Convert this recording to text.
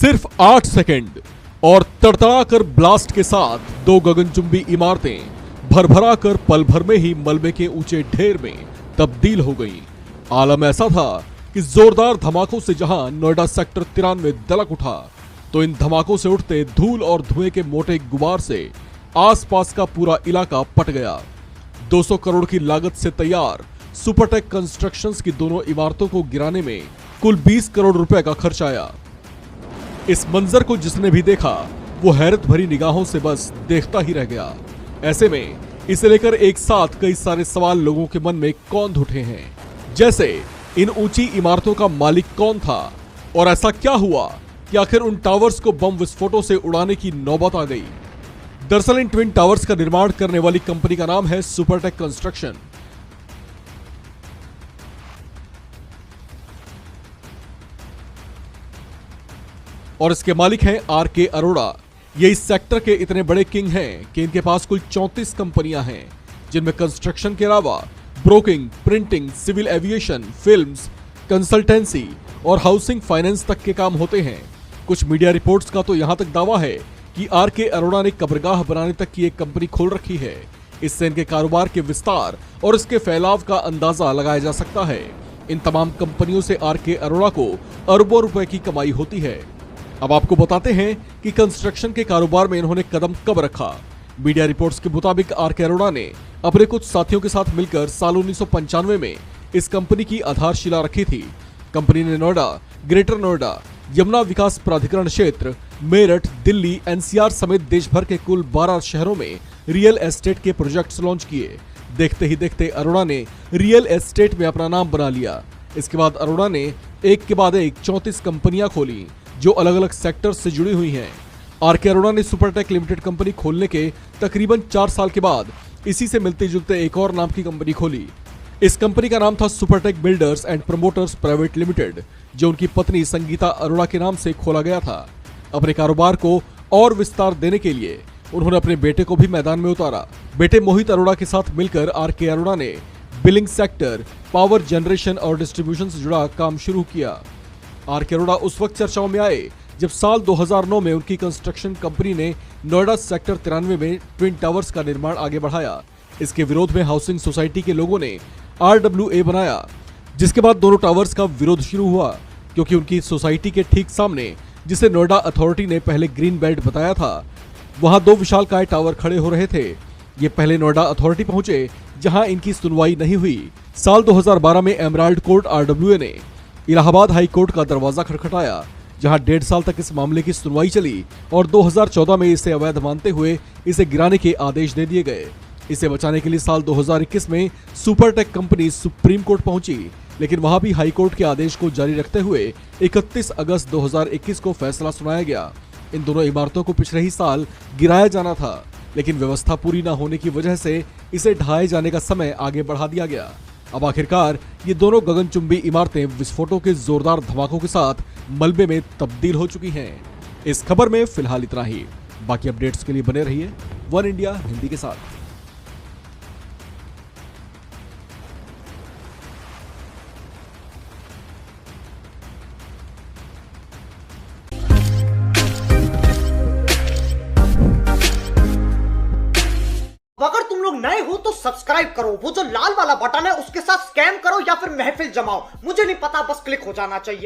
सिर्फ 8 सेकंड और तड़तड़ाकर ब्लास्ट के साथ दो गगनचुंबी इमारतें भरभरा कर पल भर में ही मलबे के ऊंचे ढेर में तब्दील हो गईं। आलम ऐसा था कि जोरदार धमाकों से जहां नोएडा सेक्टर 93 दलक उठा, तो इन धमाकों से उठते धूल और धुएं के मोटे गुबार से आसपास का पूरा इलाका पट गया। 200 करोड़ की लागत से तैयार सुपरटेक कंस्ट्रक्शंस की दोनों इमारतों को गिराने में कुल 20 करोड़ रुपए का खर्च आया। इस मंजर को जिसने भी देखा वो हैरत भरी निगाहों से बस देखता ही रह गया। ऐसे में इसे लेकर एक साथ कई सारे सवाल लोगों के मन में कौंध उठे हैं, जैसे इन ऊंची इमारतों का मालिक कौन था और ऐसा क्या हुआ कि आखिर उन टावर्स को बम विस्फोटों से उड़ाने की नौबत आ गई। दरअसल इन ट्विन टावर्स का निर्माण करने वाली कंपनी का नाम है सुपरटेक कंस्ट्रक्शन। और इसके मालिक हैं आर.के. अरोड़ा। ये इस सेक्टर के इतने बड़े किंग हैं कि इनके पास कुल 34 कंपनियां हैं, जिनमें कंस्ट्रक्शन के अलावा broking, printing, civil aviation, films, consultancy और हाउसिंग फाइनेंस तक के काम होते हैं। कुछ मीडिया रिपोर्ट्स का तो यहां तक दावा है कि आर.के. अरोड़ा ने कब्रगाह बनाने तक की एक कंपनी खोल रखी है। इससे इनके कारोबार के विस्तार और इसके फैलाव का अंदाजा लगाया जा सकता है। इन तमाम कंपनियों से आर.के. अरोड़ा को अरबों रुपए की कमाई होती है। अब आपको बताते हैं कि कंस्ट्रक्शन के कारोबार में इन्होंने कदम कब रखा। मीडिया रिपोर्ट्स के मुताबिक आर.के. अरोड़ा ने अपने कुछ साथियों के साथ मिलकर साल 1995 में इस कंपनी की आधारशिला रखी थी। कंपनी ने नोएडा, ग्रेटर नोएडा, यमुना विकास प्राधिकरण क्षेत्र, मेरठ, दिल्ली, एनसीआर समेत देश भर के कुल 12 शहरों में रियल एस्टेट के प्रोजेक्ट्स लॉन्च किए। देखते ही देखते अरोड़ा ने रियल एस्टेट में अपना नाम बना लिया। इसके बाद अरोड़ा ने एक के बाद एक 34 कंपनियां खोली जो अलग अलग सेक्टर से जुड़ी हुई हैं। आर.के. अरोड़ा ने सुपरटेक लिमिटेड कंपनी खोलने के तकरीबन 4 साल के बाद इसी से मिलते जुलते एक और नाम की कंपनी खोली। इस कंपनी का नाम था Supertech builders and promoters private limited, जो उनकी पत्नी संगीता अरोड़ा के नाम से खोला गया था। अपने कारोबार को और विस्तार देने के लिए उन्होंने अपने बेटे को भी मैदान में उतारा। बेटे मोहित अरोड़ा के साथ मिलकर आर.के. अरोड़ा ने बिलिंग सेक्टर, पावर जनरेशन और डिस्ट्रीब्यूशन से जुड़ा काम शुरू किया। आर.के. अरोड़ा उस वक्त चर्चाओं में आए जब साल 2009 में उनकी कंस्ट्रक्शन कंपनी ने नोएडा सेक्टर 93 में ट्विन टावर्स का निर्माण आगे बढ़ाया। इसके विरोध में हाउसिंग सोसाइटी के लोगों ने RWA बनाया, जिसके बाद दोनों टावर्स का विरोध शुरू हुआ, क्योंकि उनकी सोसाइटी के ठीक सामने, जिसे नोएडा अथॉरिटी ने पहले ग्रीन बेल्ट बताया था, वहां 2 विशालकाय टावर खड़े हो रहे थे। ये पहले नोएडा अथॉरिटी पहुंचे, जहां इनकी सुनवाई नहीं हुई। साल 2012 में एमराल्ड कोर्ट RWA ने इलाहाबाद हाई कोर्ट का दरवाजा खटखटाया, जहां 1.5 साल तक इस मामले की सुनवाई चली और 2014 में इसे अवैध मानते हुए इसे गिराने के आदेश दे दिए गए। इसे बचाने के लिए साल 2021 में सुपरटेक कंपनी सुप्रीम कोर्ट पहुंची, लेकिन वहां भी हाई कोर्ट के आदेश को जारी रखते हुए 31 अगस्त 2021 को फैसला सुनाया गया। इन दोनों इमारतों को पिछले ही साल गिराया जाना था, लेकिन व्यवस्था पूरी न होने की वजह से इसे ढहाए जाने का समय आगे बढ़ा दिया गया। अब आखिरकार ये दोनों गगनचुंबी इमारतें विस्फोटों के जोरदार धमाकों के साथ मलबे में तब्दील हो चुकी हैं। इस खबर में फिलहाल इतना ही। बाकी अपडेट्स के लिए बने रहिए वन इंडिया हिंदी के साथ। अगर तुम लोग नए हो तो सब्सक्राइब करो, वो जो लाल वाला बटन है उसके साथ स्कैम करो या फिर महफिल जमाओ, मुझे नहीं पता, बस क्लिक हो जाना चाहिए।